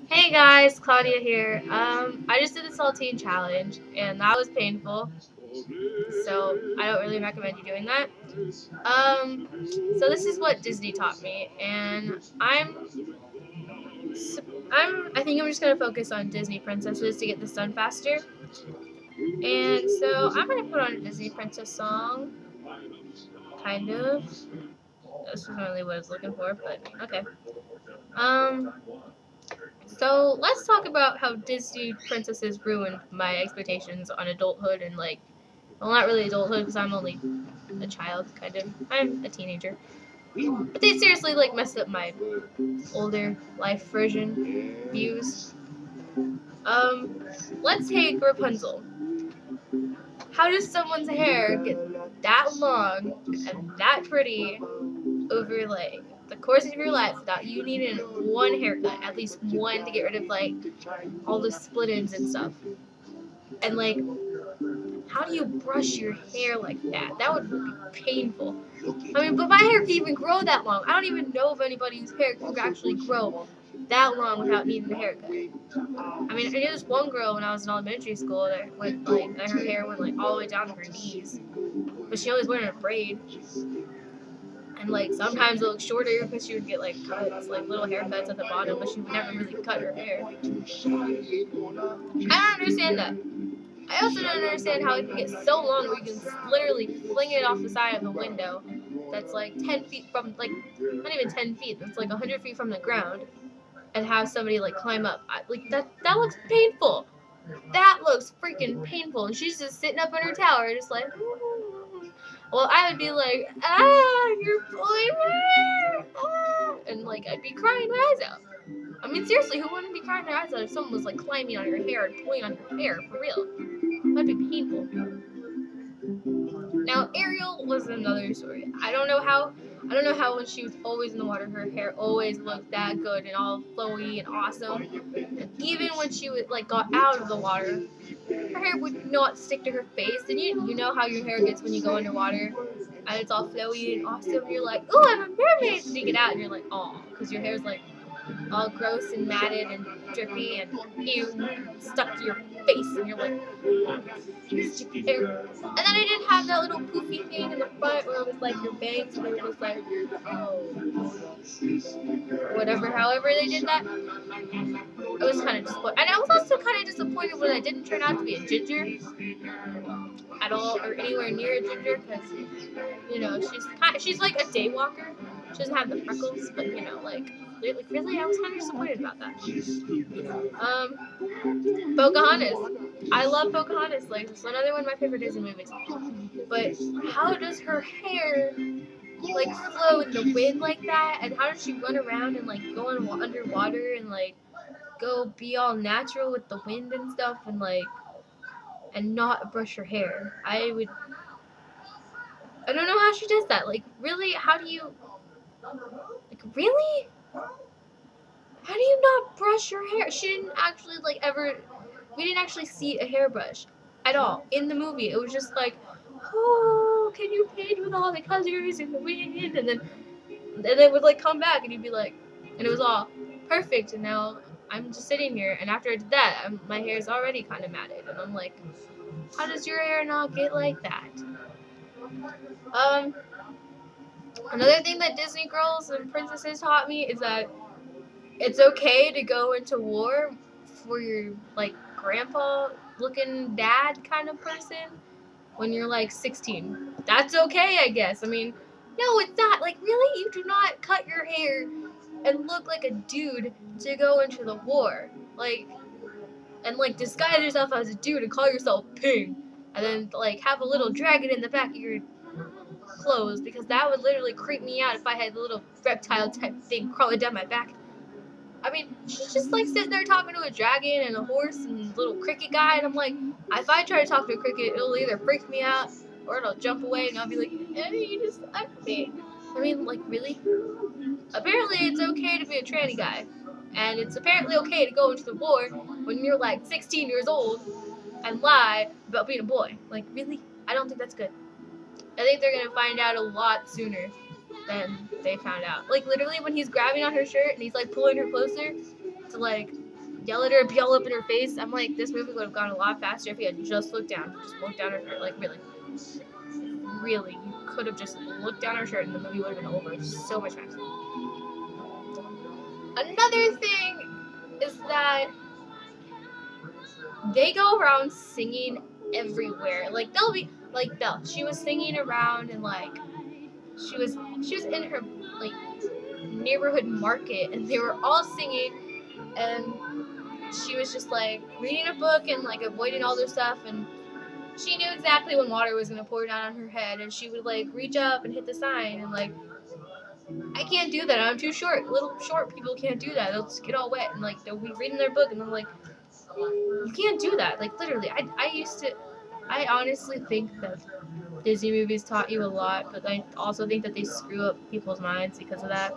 Hey guys, Claudia here. I just did the saltine challenge and that was painful, so I don't really recommend you doing that. So this is what Disney taught me, and I think I'm just gonna focus on Disney princesses to get this done faster. And so I'm gonna put on a Disney princess song, kind of. This wasn't really what I was looking for, but okay. So let's talk about how Disney princesses ruined my expectations on adulthood and well, not really adulthood because I'm only a child, kind of. I'm a teenager, but they seriously messed up my older life version views. Let's take Rapunzel. How does someone's hair get that long and that pretty over the course of your life without you needing one haircut, at least one, to get rid of all the split ends and stuff? And how do you brush your hair like that? That would be painful. I mean, but my hair can even grow that long. I don't even know if anybody's hair can actually grow that long without needing a haircut. I mean, I knew this one girl when I was in elementary school that went that her hair went all the way down to her knees, but she always wore it in a braid. And sometimes it looked shorter because she would get cuts, little haircuts at the bottom, but she would never really cut her hair. I don't understand that. I also don't understand how it can get so long where you can literally fling it off the side of the window that's 10 feet from, not even 10 feet, that's 100 feet from the ground, and have somebody climb up. That looks painful. That looks freaking painful. And she's just sitting up in her tower, just well, I would be like, you're pulling my hair, and I'd be crying my eyes out. I mean, seriously, who wouldn't be crying their eyes out if someone was climbing on your hair and pulling on your hair, for real? That'd be painful. Now, Ariel was another story. I don't know how when she was always in the water, her hair always looked that good and all flowy and awesome. And even when she got out of the water, her hair would not stick to her face. And you know how your hair gets when you go underwater and it's all flowy and awesome. And you're like, oh, I'm a mermaid. And you get out and you're like, oh, because your hair's all gross and matted and drippy and ew stuck to your face, and you're like, stupid hair. And then I didn't have that little poofy thing in the front where it was your bangs, and it was whatever, however they did that. I was kind of disappointed. And I was also kind of disappointed when I didn't turn out to be a ginger at all, or anywhere near a ginger, because, she's like a day walker. She doesn't have the freckles, but, really, I was kind of disappointed about that. Pocahontas. I love Pocahontas. It's another one of my favorite Disney movies. But how does her hair, flow in the wind like that? And how does she run around and, go underwater and, go be all natural with the wind and stuff and not brush her hair? I don't know how she does that. Really? How do you... really? How do you not brush your hair? She didn't actually, we didn't actually see a hairbrush at all in the movie. It was just oh, can you paint with all the colors in the wind? And then it would, come back, and you'd be and it was all perfect, and now I'm just sitting here, and after I did that, my hair's already kind of matted, and I'm like, how does your hair not get like that? Another thing that Disney girls and princesses taught me is that it's okay to go into war for your, grandpa-looking dad kind of person when you're, 16. That's okay, I guess. I mean, no, it's not. Really? You do not cut your hair and look like a dude to go into the war. And, disguise yourself as a dude and call yourself Ping. And then, have a little dragon in the back of your clothes, because that would literally creep me out if I had a little reptile type thing crawling down my back. I mean, she's just sitting there talking to a dragon and a horse and a little cricket guy, and I'm like, if I try to talk to a cricket, it'll either freak me out or it'll jump away, and I'll be like, hey, you just left me. I mean, really? Apparently it's okay to be a tranny guy, and it's apparently okay to go into the war when you're 16 years old and lie about being a boy. Really? I don't think that's good. I think they're gonna find out a lot sooner then they found out. Like, literally, when he's grabbing on her shirt and he's, like, pulling her closer to, like, yell at her, yell up in her face, I'm like, this movie would have gone a lot faster if he had just looked down. Just looked down at her. Like, really. Really. You could have just looked down her shirt and the movie would have been over so much faster. Another thing is that they go around singing everywhere. Like, they'll be, like, Belle. She was singing around and, like, she was in her, like, neighborhood market, and they were all singing, and she was just, like, reading a book and, like, avoiding all their stuff, and she knew exactly when water was gonna pour down on her head, and she would, like, reach up and hit the sign, and, like, I can't do that. I'm too short. Little short people can't do that. They'll just get all wet, and, like, they'll be reading their book, and I'm like, you can't do that. Like, literally, I honestly think that Disney movies taught you a lot, but I also think that they screw up people's minds because of that.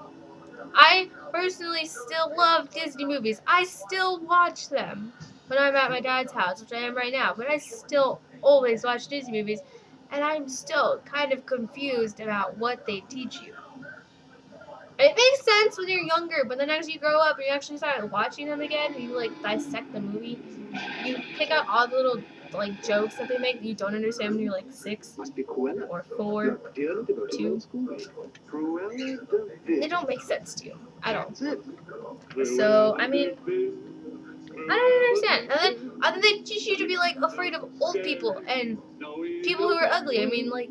I personally still love Disney movies. I still watch them when I'm at my dad's house, which I am right now, but I still always watch Disney movies, and I'm still kind of confused about what they teach you. It makes sense when you're younger, but then as you grow up and you actually start watching them again, and you, like, dissect the movie, you pick out all the little, like, jokes that they make that you don't understand when you're, like, 6 or 4, 2. They don't make sense to you at all. So, I mean, I don't understand. And then they teach you to be, like, afraid of old people and people who are ugly. I mean, like,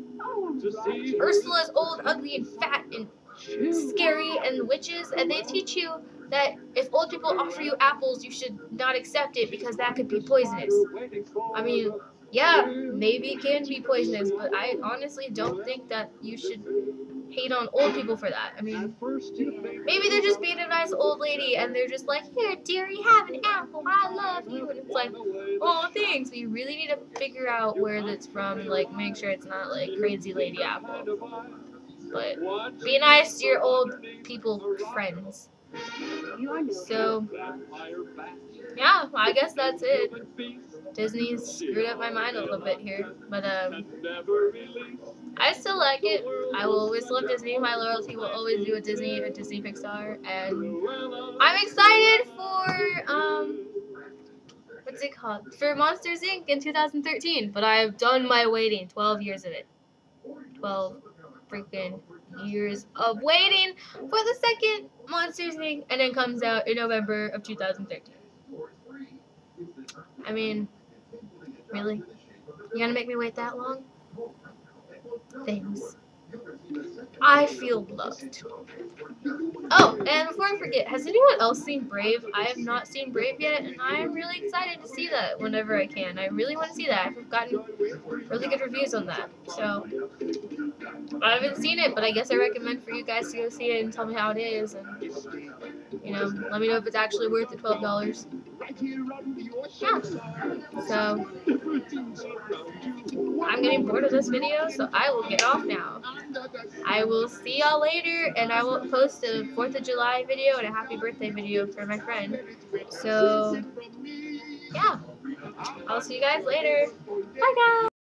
Ursula's old, ugly, and fat, and scary, and witches, and they teach you that if old people offer you apples, you should not accept it because that could be poisonous. I mean, yeah, maybe it can be poisonous, but I honestly don't think that you should hate on old people for that. I mean, maybe they're just being a nice old lady and they're just like, here, dearie, have an apple, I love you, and it's like, oh, thanks. But you really need to figure out where that's from and, like, make sure it's not, like, crazy lady apple. But be nice to your old people friends. So, yeah, I guess that's it. Disney's screwed up my mind a little bit here, but I still like it. I will always love Disney. My loyalty will always be with Disney or Disney Pixar, and I'm excited for what's it called? For Monsters Inc. in 2013. But I've done my waiting, 12 years of it. 12 freaking years of waiting for the second Monsters Inc. and it comes out in November of 2013. I mean, really? You gonna make me wait that long? Thanks. I feel loved. Oh, and before I forget, has anyone else seen Brave? I have not seen Brave yet, and I am really excited to see that whenever I can. I really want to see that. I've gotten really good reviews on that. So, I haven't seen it, but I guess I recommend for you guys to go see it and tell me how it is. And, you know, let me know if it's actually worth the $12. Yeah. So, I'm getting bored of this video, so I will get off now. I will see y'all later, and I will post a 4th of July video and a happy birthday video for my friend. So, yeah. I'll see you guys later. Bye, guys.